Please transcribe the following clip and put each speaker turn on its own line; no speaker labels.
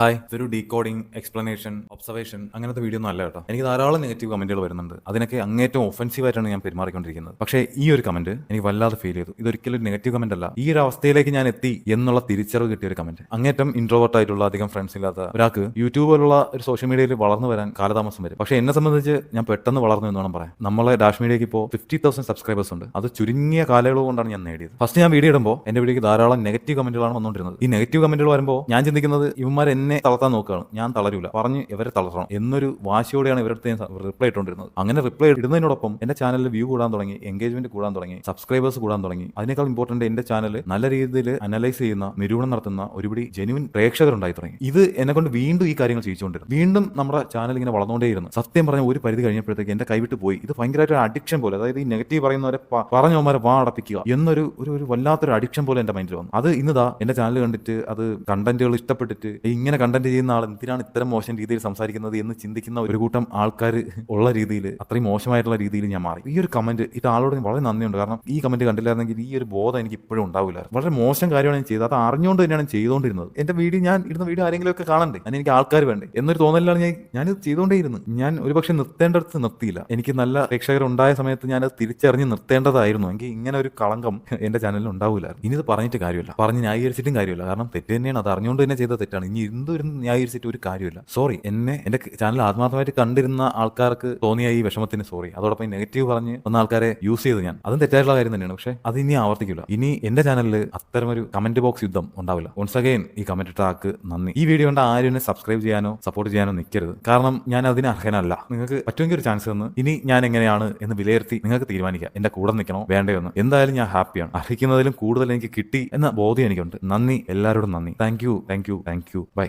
Hi, ഇതൊരു decoding, explanation, observation അങ്ങനത്തെ video ഒന്നും അല്ല കേട്ടോ. എനിക്ക് ധാരാളം നെഗറ്റീവ് കമന്റുകൾ വരുന്നുണ്ട്. അതിനൊക്കെ അങ്ങേറ്റം ഒഫൻസീവായിട്ടാണ് ഞാൻ പെരുമാറിക്കൊണ്ടിരിക്കുന്നത്. പക്ഷേ ഈ ഒരു കമന്റ് എനിക്ക് വല്ലാതെ ഫീൽ ചെയ്തു. ഇതൊരിക്കലും ഒരു നെഗറ്റീവ് കമന്റ് അല്ല. ഈ ഒരു അവസ്ഥയിലേക്ക് ഞാൻ എത്തി എന്നുള്ള തിരിച്ചറിവ് കിട്ടിയ ഒരു കമന്റ്. അങ്ങേറ്റം ഇൻട്രോവേർട്ട് ആയിട്ടുള്ള, അധികം ഫ്രണ്ട്സ് ഇല്ലാത്ത ഒരാൾക്ക് യൂട്യൂബ് പോലുള്ള ഒരു സോഷ്യൽ മീഡിയയിൽ വളർന്നു വരാൻ കാലതാമസം വരും. പക്ഷേ എന്നെ സംബന്ധിച്ച് ഞാൻ പെട്ടെന്ന് വളർന്നു എന്ന് വേണം പറയാൻ. നമ്മളെ ഡാഷ് മീഡിയയ്ക്ക് ഇപ്പോൾ 50,000 സബ്സ്ക്രൈബേഴ്സ് ഉണ്ട്. അത് ചുരുങ്ങിയ കാലയളവ് കൊണ്ടാണ് ഞാൻ നേടിയത്. ഫസ്റ്റ് ഞാൻ വീഡിയോ ഇടുമ്പോൾ എന്റെ വീഡിയോക്ക് ധാരാളം നെഗറ്റീവ് കമന്റുകളാണ് വന്നുകൊണ്ടിരുന്നത്. ഈ നെഗറ്റീവ് കമന്റുകൾ വരുമ്പോൾ ഞാൻ ചിന്തിക്കുന്നത് ഇവന്മാർ എന്നെ തളർത്താൻ നോക്കുകയാണ്. ഞാൻ തളരൂല, പറഞ്ഞ് ഇവരെ തളർത്തണം എന്നൊരു വാശിയോടെയാണ് ഇവരുടെ റിപ്ലൈ ഇട്ടുകൊണ്ടിരുന്നത്. അങ്ങനെ റിപ്ലൈ ഇടുന്നതിനോടൊപ്പം എന്റെ ചാനലിൽ വ്യൂ കൂടാൻ തുടങ്ങി, എൻഗേജ്മെന്റ് കൂടാൻ തുടങ്ങി, സബ്സ്ക്രൈബേഴ്സ് കൂടാൻ തുടങ്ങി. അതിനേക്കാൾ ഇമ്പോർട്ടന്റ് എന്റെ ചാനൽ നല്ല രീതിയിൽ അനലൈസ് ചെയ്യുന്ന, നിരൂപണം നടത്തുന്ന ഒരുപിടി ജെന്യുവൻ പ്രേക്ഷകർ ഉണ്ടായി തുടങ്ങി. ഇത് എന്നെ കൊണ്ട് വീണ്ടും ഈ കാര്യങ്ങൾ ചെയ്യിച്ചുകൊണ്ടിരുന്നു. വീണ്ടും നമ്മുടെ ചാനൽ ഇങ്ങനെ വളർന്നുകൊണ്ടേയിരുന്നു. സത്യം പറഞ്ഞ ഒരു പരിധി കഴിഞ്ഞപ്പോഴത്തേക്ക് എന്റെ കൈവിട്ട് പോയി. ഇത് ഭയങ്കരമായിട്ട് ഒരു അഡിക്ഷൻ പോലെ, അതായത് ഈ നെഗറ്റീവ് പറയുന്നവരെ പറഞ്ഞവന്മാരെ അടപ്പിക്കുക എന്നൊരു ഒരു വല്ലാത്തൊരു അഡിക്ഷൻ പോലെ എന്റെ മൈൻഡിൽ വന്നു. അത് ഇന്നതാ എന്റെ ചാനൽ കണ്ടിട്ട്, അത് കണ്ടന്റുകൾ ഇഷ്ടപ്പെട്ടിട്ട്, ഇങ്ങനെ കണ്ടന്റ് ചെയ്യുന്ന ആൾ എന്തിനാണ് ഇത്തരം മോശം രീതിയിൽ സംസാരിക്കുന്നത് എന്ന് ചിന്തിക്കുന്ന ഒരു കൂട്ടം ആൾക്കാർ ഉള്ള രീതിയിൽ, അത്രയും മോശമായിട്ടുള്ള രീതിയിൽ ഞാൻ മാറി. ഈ ഒരു കമന്റ് ഇത് ആളോട് വളരെ നന്ദിയുണ്ട്. കാരണം ഈ കമന്റ് കണ്ടില്ലായിരുന്നെങ്കിൽ ഈ ഒരു ബോധം എനിക്ക് ഇപ്പോഴും ഉണ്ടാവില്ല. വളരെ മോശം കാര്യമാണ് ഞാൻ ചെയ്തത്. അത് അറിഞ്ഞുകൊണ്ട് തന്നെയാണ് ചെയ്തുകൊണ്ടിരുന്നത്. എന്റെ വീഡിയോ, ഞാൻ ഇടുന്ന വീഡിയോ ആരെങ്കിലും ഒക്കെ കാണണ്ടേ, അതിന് എനിക്ക് ആൾക്കാർ വേണ്ടേ എന്നൊരു തോന്നലാണ് ഞാനിത് ചെയ്തുകൊണ്ടേയിരുന്നു. ഞാൻ ഒരുപക്ഷെ നിർത്തേണ്ടടുത്ത് നിർത്തിയില്ല. എനിക്ക് നല്ല പ്രേക്ഷകർ ഉണ്ടായ സമയത്ത് ഞാനത് തിരിച്ചറിഞ്ഞ് നിർത്തേണ്ടതായിരുന്നു. എങ്കിൽ ഇങ്ങനെ ഒരു കളങ്കം എന്റെ ചാനലിൽ ഉണ്ടാവില്ലായിരുന്നു. ഇനി ഇത് പറഞ്ഞിട്ട് കാര്യമില്ല, പറഞ്ഞ് ന്യായീകരിച്ചിട്ടും കാര്യമില്ല. കാരണം തെറ്റ് തന്നെയാണ്, അത് അറിഞ്ഞുകൊണ്ട് തന്നെ ചെയ്ത തെറ്റാണ്. ഇനി എന്തൊരു ന്യായീകരിച്ചിട്ട് ഒരു കാര്യമില്ല. സോറി, എന്റെ ചാനൽ ആത്മാർത്ഥമായിട്ട് കണ്ടിരുന്ന ആൾക്കാർക്ക് തോന്നിയ ഈ വിഷമത്തിന് സോറി. അതോടൊപ്പം നെഗറ്റീവ് പറഞ്ഞ് വന്ന ആൾക്കാരെ യൂസ് ചെയ്ത് ഞാൻ, അതും തെറ്റായിട്ടുള്ള കാര്യം തന്നെയാണ്. പക്ഷേ അത് ഇനി ആവർത്തിക്കില്ല. ഇനി എന്റെ ചാനലിൽ അത്തരമൊരു കമന്റ് ബോക്സ് യുദ്ധം ഉണ്ടാവില്ല. വൺസ് അഗൈൻ ഈ കമന്റ് ഇട്ട ആൾക്ക് നന്ദി. ഈ വീഡിയോ കൊണ്ട് ആരും എന്നെ സബ്സ്ക്രൈബ് ചെയ്യാനോ സപ്പോർട്ട് ചെയ്യാനോ നിൽക്കരുത്. കാരണം ഞാൻ അതിന് അർഹനല്ല. നിങ്ങൾക്ക് പറ്റുമെങ്കിൽ ഒരു ചാൻസ് തന്ന് ഇനി ഞാൻ എങ്ങനെയാണ് എന്ന് വിലയിരുത്തി നിങ്ങൾക്ക് തീരുമാനിക്കാം. എന്റെ കൂടെ നിൽക്കണോ വേണ്ടയോ എന്ന്. എന്തായാലും ഞാൻ ഹാപ്പിയാണ്. അർഹിക്കുന്നതിലും കൂടുതൽ എനിക്ക് കിട്ടി എന്ന ബോധ്യം എനിക്കുണ്ട്. നന്ദി, എല്ലാവരോടും നന്ദി. Thank you. ബൈ.